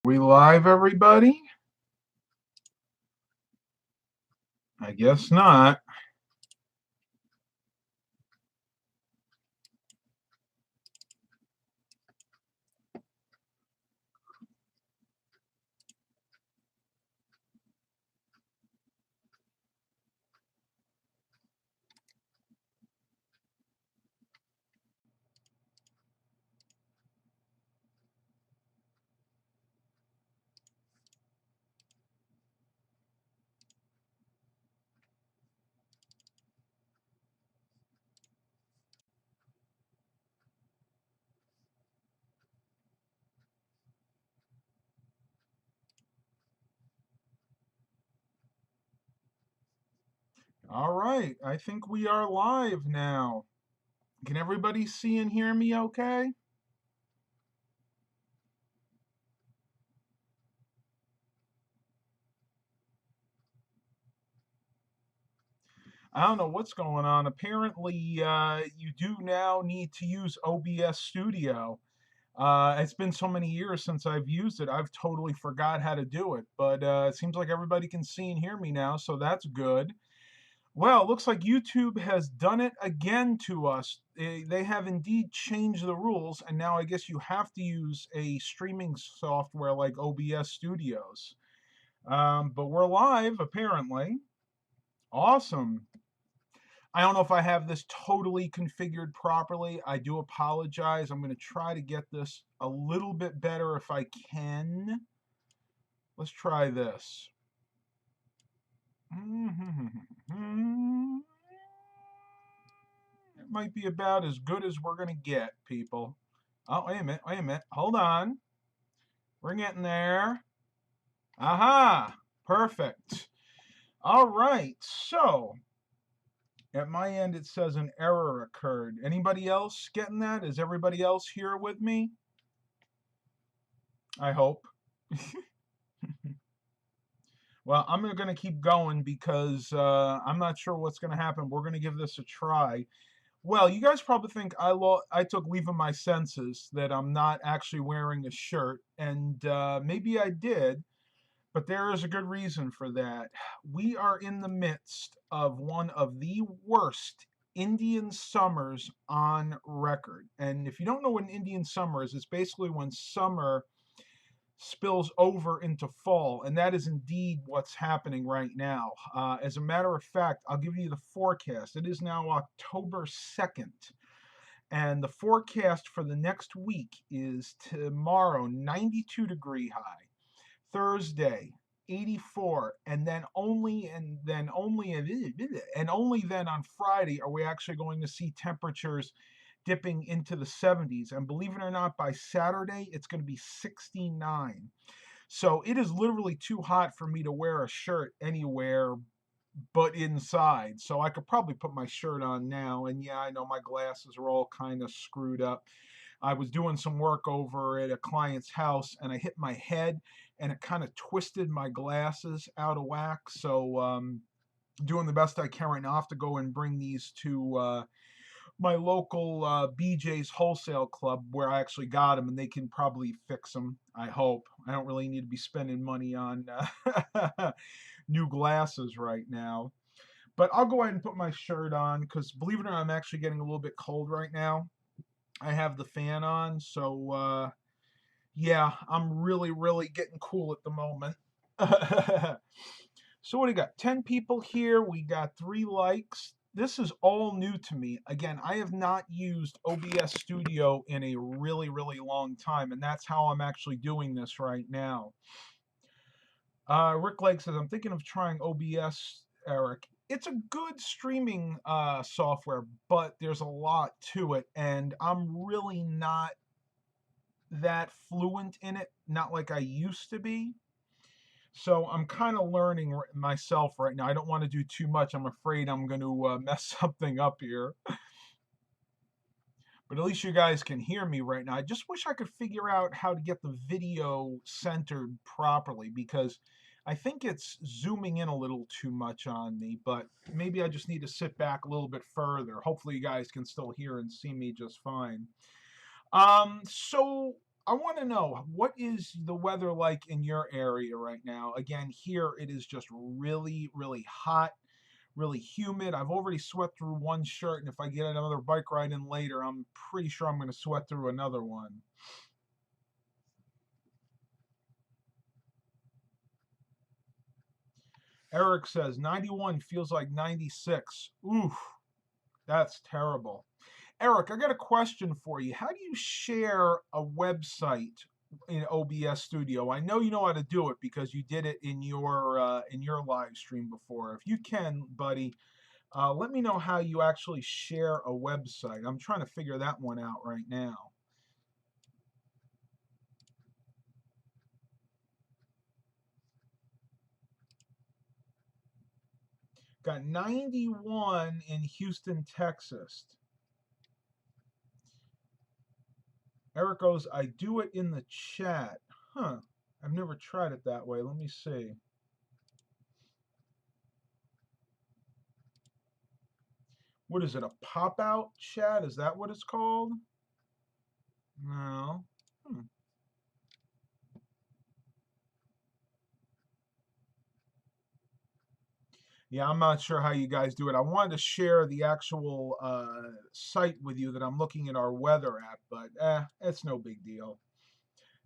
We live, everybody? I guess not. All right, I think we are live now. Can everybody see and hear me okay? I don't know what's going on. Apparently, you do now need to use OBS Studio. It's been so many years since I've used it, I've totally forgot how to do it. But it seems like everybody can see and hear me now, so that's good. Well, it looks like YouTube has done it again to us. They have indeed changed the rules, and now I guess you have to use a streaming software like OBS Studios. But we're live, apparently. Awesome. I don't know if I have this totally configured properly. I do apologize. I'm going to try to get this a little bit better if I can. Let's try this. It might be about as good as we're going to get, people. Oh, wait a minute, wait a minute. Hold on. We're getting there. Aha! Perfect. All right. So, at my end, it says an error occurred. Anybody else getting that? Is everybody else here with me? I hope. Well, I'm going to keep going because I'm not sure what's going to happen. We're going to give this a try. Well, you guys probably think I took leave of my senses, that I'm not actually wearing a shirt, and maybe I did, but there is a good reason for that. We are in the midst of one of the worst Indian summers on record. And if you don't know what an Indian summer is, it's basically when summer spills over into fall, and that is indeed what's happening right now. As a matter of fact, I'll give you the forecast. It is now October 2nd, and the forecast for the next week is tomorrow 92-degree high, Thursday 84, and only then on Friday are we actually going to see temperatures dipping into the 70s. And believe it or not, by Saturday, it's going to be 69. So it is literally too hot for me to wear a shirt anywhere but inside. So I could probably put my shirt on now. And yeah, I know my glasses are all kind of screwed up. I was doing some work over at a client's house and I hit my head and it kind of twisted my glasses out of whack. So, doing the best I can right now. I have to go and bring these to my local BJ's Wholesale Club where I actually got them, and they can probably fix them. I hope. I don't really need to be spending money on new glasses right now. But I'll go ahead and put my shirt on because, believe it or not, I'm actually getting a little bit cold right now. I have the fan on, so yeah, I'm really, really getting cool at the moment. So what do you got? 10 people here. We got 3 likes. This is all new to me. Again, I have not used OBS Studio in a really, really long time, and that's how I'm actually doing this right now. Rick Lake says, I'm thinking of trying OBS, Eric. It's a good streaming software, but there's a lot to it, and I'm really not that fluent in it, not like I used to be. So I'm kind of learning myself right now. I don't want to do too much. I'm afraid I'm going to mess something up here. But at least you guys can hear me right now. I just wish I could figure out how to get the video centered properly because I think it's zooming in a little too much on me, but maybe I just need to sit back a little bit further. Hopefully you guys can still hear and see me just fine. So I want to know, what is the weather like in your area right now? Again, here it is just really, really hot, really humid. I've already sweat through one shirt, and if I get another bike ride in later, I'm pretty sure I'm going to sweat through another one. Eric says 91 feels like 96. Oof, that's terrible. Eric, I got a question for you. How do you share a website in OBS Studio? I know you know how to do it because you did it in your live stream before. If you can, buddy, let me know how you actually share a website. I'm trying to figure that one out right now. Got 91 in Houston, Texas. Eric goes, I do it in the chat. Huh. I've never tried it that way. Let me see. What is it? A pop-out chat? Is that what it's called? No. Hmm. Yeah, I'm not sure how you guys do it. I wanted to share the actual site with you that I'm looking at our weather at, but it's no big deal.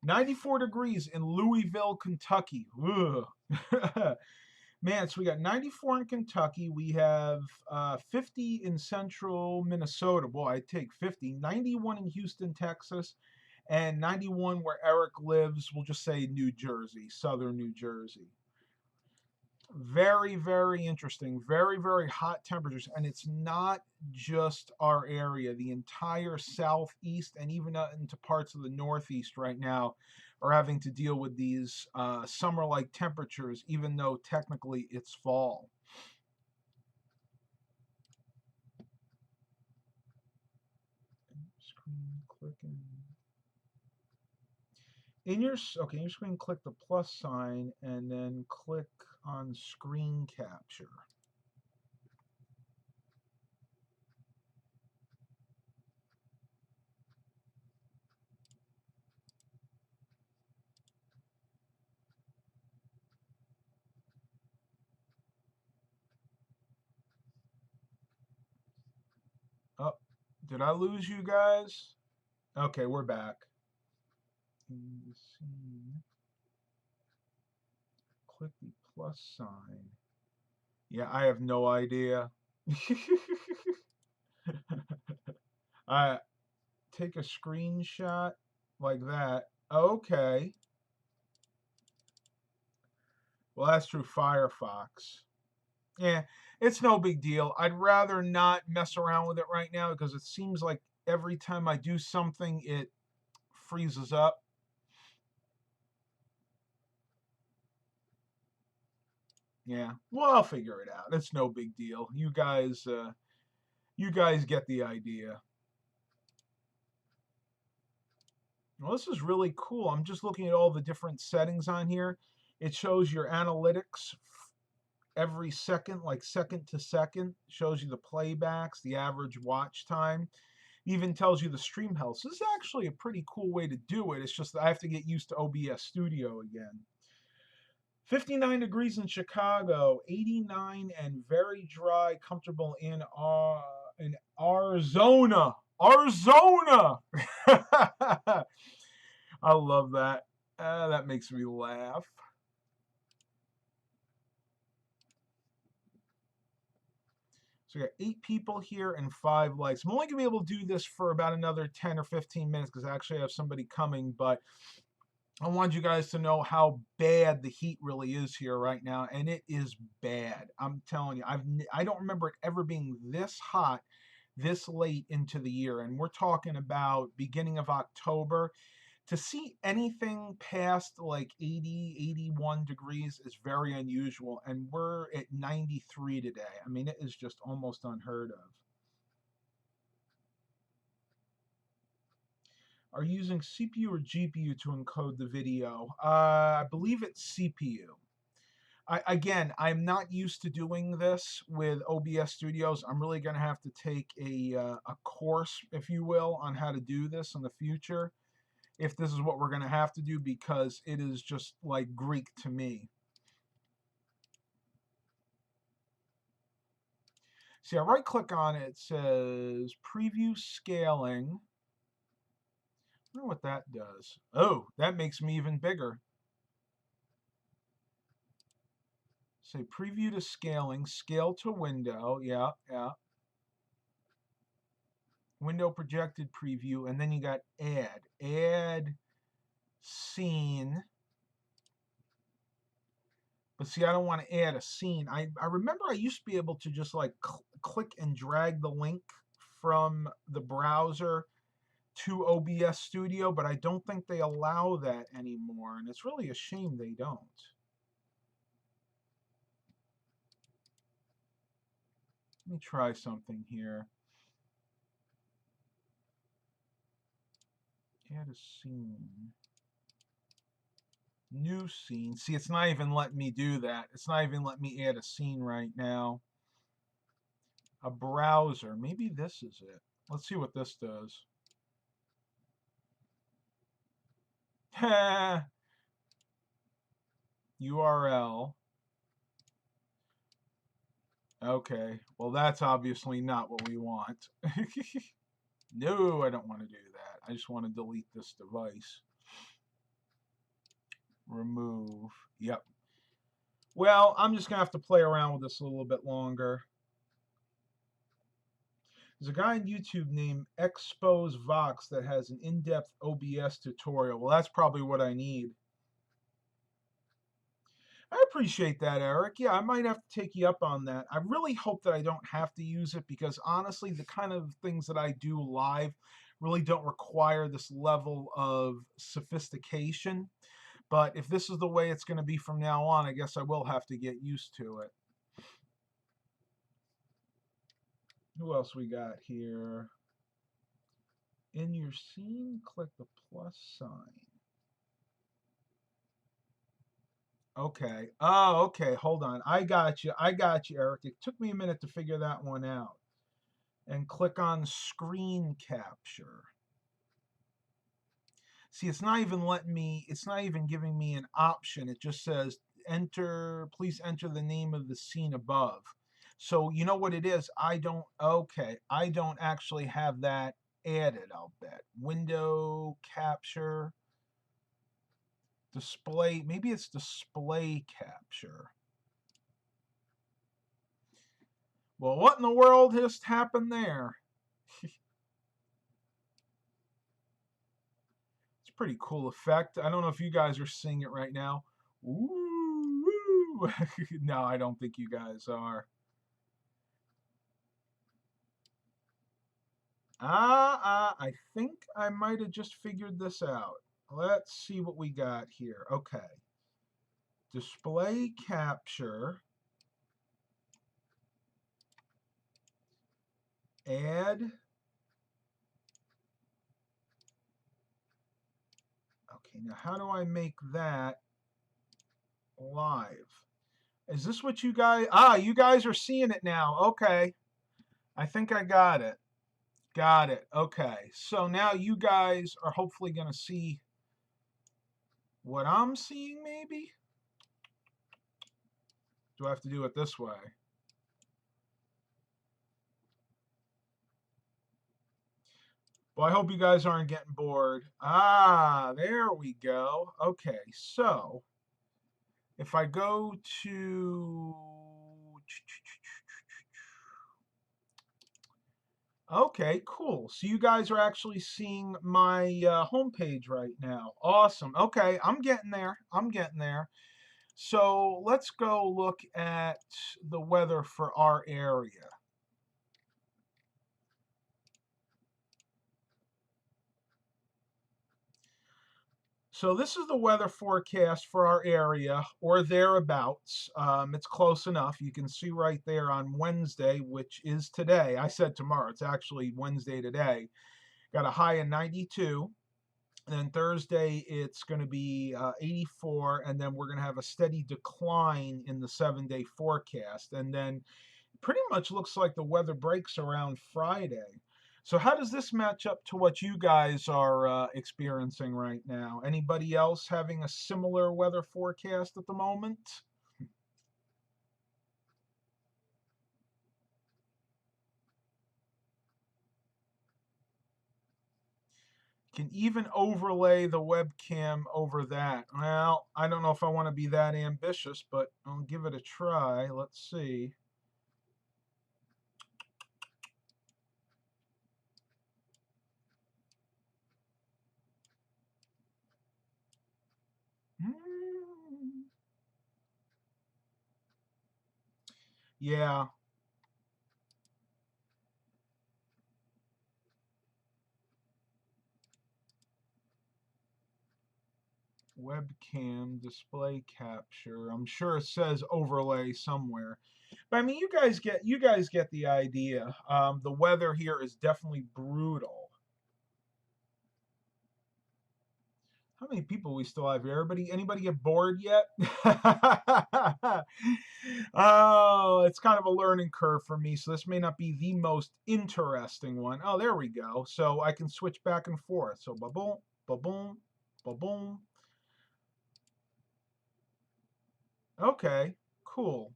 94 degrees in Louisville, Kentucky. Ugh. Man, so we got 94 in Kentucky. We have 50 in central Minnesota. Boy, I'd take 50. 91 in Houston, Texas, and 91 where Eric lives. We'll just say New Jersey, southern New Jersey. Very, very interesting. Very, very hot temperatures. And it's not just our area. The entire southeast and even into parts of the northeast right now are having to deal with these summer-like temperatures, even though technically it's fall. Screen clicking. In your screen, click the plus sign and then click on screen capture. Oh, did I lose you guys? Okay, we're back. In the scene, click the plus sign. Yeah, I have no idea. I take a screenshot like that. Okay. Well, that's through Firefox. Yeah, it's no big deal. I'd rather not mess around with it right now because it seems like every time I do something, it freezes up. Yeah, well, I'll figure it out. It's no big deal. You guys get the idea. Well, this is really cool. I'm just looking at all the different settings on here. It shows your analytics every second, like second to second. Shows you the playbacks, the average watch time. Even tells you the stream health. So this is actually a pretty cool way to do it. It's just that I have to get used to OBS Studio again. 59 degrees in Chicago, 89 and very dry, comfortable in Arizona. Arizona! I love that. That makes me laugh. So we got 8 people here and 5 likes. I'm only going to be able to do this for about another 10 or 15 minutes because I actually have somebody coming, but I want you guys to know how bad the heat really is here right now, and it is bad. I'm telling you, I don't remember it ever being this hot this late into the year, and we're talking about beginning of October. To see anything past like 80, 81 degrees is very unusual, and we're at 93 today. I mean, it is just almost unheard of. Are you using CPU or GPU to encode the video? I believe it's CPU. Again, I'm not used to doing this with OBS Studios. I'm really going to have to take a course, if you will, on how to do this in the future. if this is what we're going to have to do, because it is just like Greek to me. See, I right click on it, it says preview scaling. I wonder what that does. Oh, that makes me even bigger. Say preview to scaling, scale to window. Yeah, yeah. Window projected preview, and then you got add scene. But see, I don't want to add a scene. I remember I used to be able to just like click and drag the link from the browser to OBS Studio, but I don't think they allow that anymore, and it's really a shame they don't. Let me try something here. Add a scene. New scene. See, it's not even letting me do that. It's not even letting me add a scene right now. A browser. Maybe this is it. Let's see what this does. URL. Okay. Well, that's obviously not what we want. No, I don't want to do that. I just want to delete this device. Remove. Yep. Well, I'm just going to have to play around with this a little bit longer. There's a guy on YouTube named Expose Vox that has an in-depth OBS tutorial. Well, that's probably what I need. I appreciate that, Eric. Yeah, I might have to take you up on that. I really hope that I don't have to use it, because honestly, the kind of things that I do live really don't require this level of sophistication. But if this is the way it's going to be from now on, I guess I will have to get used to it. Who else we got here? In your scene, click the plus sign. Okay. Oh, okay. Hold on. I got you. I got you, Eric. It took me a minute to figure that one out. And click on screen capture. See, it's not even letting me, it's not even giving me an option. It just says please enter the name of the scene above. So you know what it is? I don't actually have that added, I'll bet. Window capture. Display, maybe it's display capture. Well, what in the world just happened there? It's a pretty cool effect. I don't know if you guys are seeing it right now. Ooh, woo. No, I don't think you guys are. I think I might have just figured this out. Let's see what we got here. Okay. Display capture. Add. Okay, now how do I make that live? Is this what you guys... you guys are seeing it now. Okay. I think I got it. Got it. Okay. So now you guys are hopefully going to see what I'm seeing, maybe? Do I have to do it this way? Well, I hope you guys aren't getting bored. There we go. Okay, so if I go to... Okay, cool. So you guys are actually seeing my homepage right now. Awesome. Okay, I'm getting there. I'm getting there. So let's go look at the weather for our area. So this is the weather forecast for our area, or thereabouts. It's close enough. You can see right there on Wednesday, which is today. I said tomorrow. It's actually Wednesday today. Got a high of 92. And then Thursday, it's going to be 84. And then we're going to have a steady decline in the 7-day forecast. And then pretty much looks like the weather breaks around Friday. So how does this match up to what you guys are experiencing right now? Anybody else having a similar weather forecast at the moment? Can even overlay the webcam over that. Well, I don't know if I want to be that ambitious, but I'll give it a try. Let's see. Hmm. Yeah, webcam display capture. I'm sure it says overlay somewhere. But I mean, you guys get the idea. The weather here is definitely brutal. How many people we still have here? Anybody get bored yet? Oh, it's kind of a learning curve for me, so this may not be the most interesting one. Oh, there we go. So I can switch back and forth. So ba-boom, ba-boom, ba-boom. Okay, cool.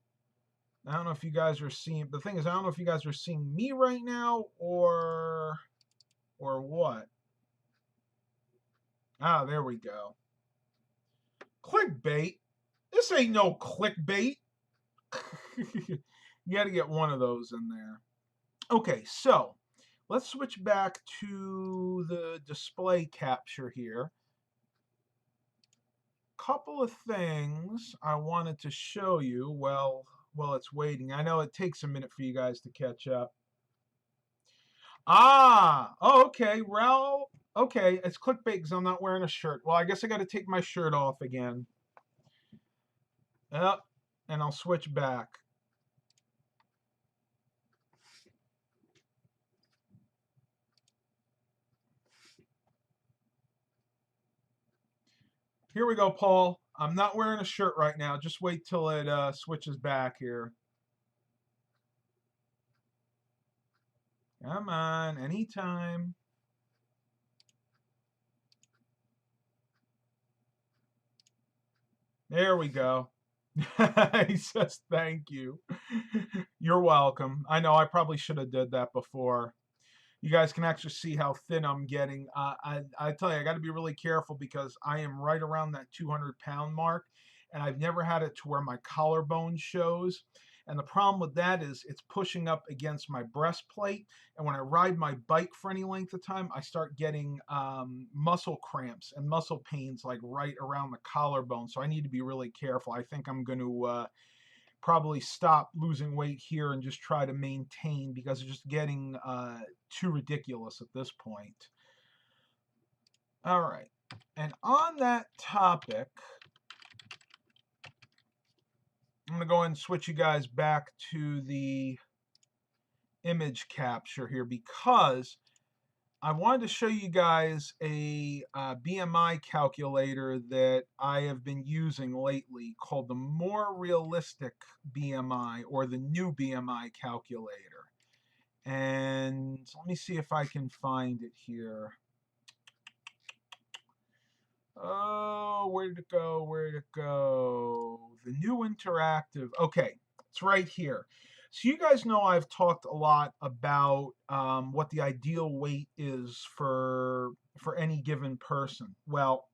I don't know if you guys are seeing, the thing is, I don't know if you guys are seeing me right now or what. Ah, there we go. Clickbait. This ain't no clickbait. You got to get one of those in there. Okay, so let's switch back to the display capture here. Couple of things I wanted to show you while it's waiting. I know it takes a minute for you guys to catch up. Ah, oh, okay, well, okay, it's clickbait because I'm not wearing a shirt. Well, I guess I got to take my shirt off again. Yep, and I'll switch back. Here we go, Paul. I'm not wearing a shirt right now. Just wait till it switches back here. Come on, anytime. There we go. He says thank you. You're welcome. I know I probably should have did that before. You guys can actually see how thin I'm getting. I tell you, I got to be really careful because I am right around that 200-pound mark, and I've never had it to where my collarbone shows. And the problem with that is it's pushing up against my breastplate. And when I ride my bike for any length of time, I start getting muscle cramps and muscle pains like right around the collarbone. So I need to be really careful. I think I'm going to probably stop losing weight here and just try to maintain because it's just getting too ridiculous at this point. All right. And on that topic, I'm going to go ahead and switch you guys back to the image capture here because I wanted to show you guys a BMI calculator that I have been using lately called the More Realistic BMI or the new BMI calculator. And let me see if I can find it here. Oh, where did it go? Where did it go? The new interactive. Okay, it's right here. So you guys know I've talked a lot about what the ideal weight is for any given person. Well,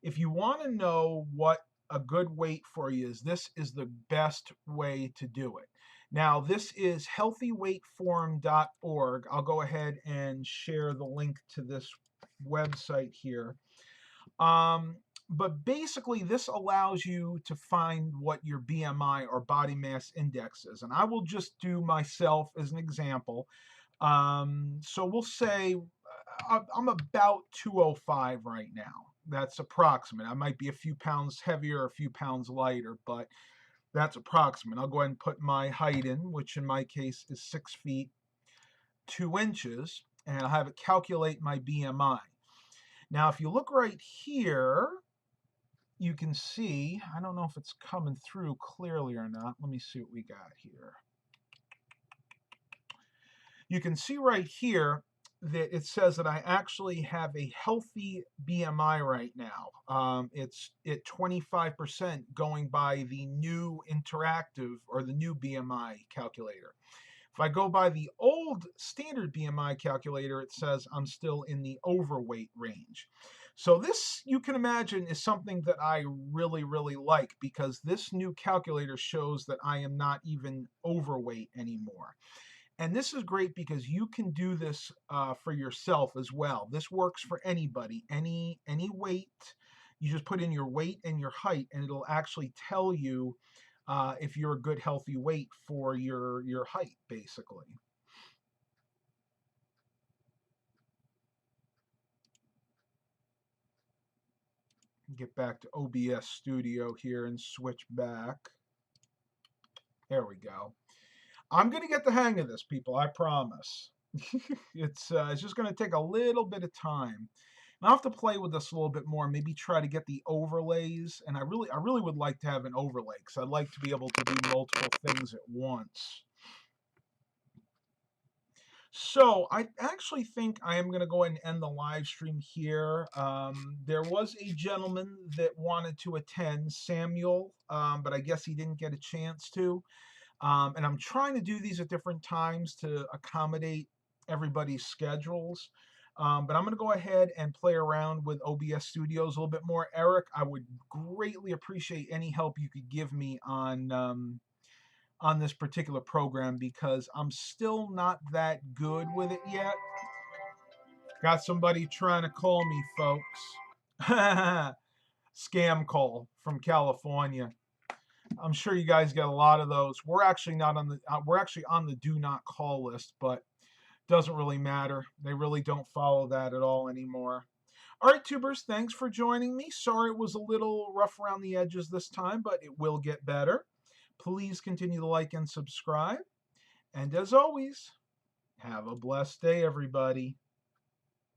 if you want to know what a good weight for you is, this is the best way to do it. Now, this is healthyweightforum.org. I'll go ahead and share the link to this website here. Um, but basically, this allows you to find what your BMI or body mass index is. And I will just do myself as an example. So we'll say I'm about 205 right now. That's approximate. I might be a few pounds heavier, a few pounds lighter, but that's approximate. I'll go ahead and put my height in, which in my case is 6 feet 2 inches, and I'll have it calculate my BMI. Now, if you look right here, you can see, I don't know if it's coming through clearly or not. Let me see what we got here. You can see right here, that it says that I actually have a healthy BMI right now. It's at 25% going by the new interactive or the new BMI calculator. If I go by the old standard BMI calculator, it says I'm still in the overweight range. So this, you can imagine, is something that I really, really like because this new calculator shows that I am not even overweight anymore. And this is great because you can do this for yourself as well. This works for anybody, any weight. You just put in your weight and your height, and it'll actually tell you if you're a good healthy weight for your height, basically. Get back to OBS Studio here and switch back. There we go. I'm gonna get the hang of this, people. I promise. It's just gonna take a little bit of time. I'll have to play with this a little bit more, maybe try to get the overlays. And I really would like to have an overlay because I'd like to be able to do multiple things at once. So I actually think I am going to go ahead and end the live stream here. There was a gentleman that wanted to attend, Samuel, but I guess he didn't get a chance to. And I'm trying to do these at different times to accommodate everybody's schedules. But I'm going to go ahead and play around with OBS Studios a little bit more. Eric, I would greatly appreciate any help you could give me on this particular program because I'm still not that good with it yet. Got somebody trying to call me, folks. Scam call from California. I'm sure you guys get a lot of those. We're actually not on the we're actually on the do not call list, but doesn't really matter. They really don't follow that at all anymore. All right, tubers, thanks for joining me. Sorry it was a little rough around the edges this time, but it will get better. Please continue to like and subscribe. And as always, have a blessed day, everybody.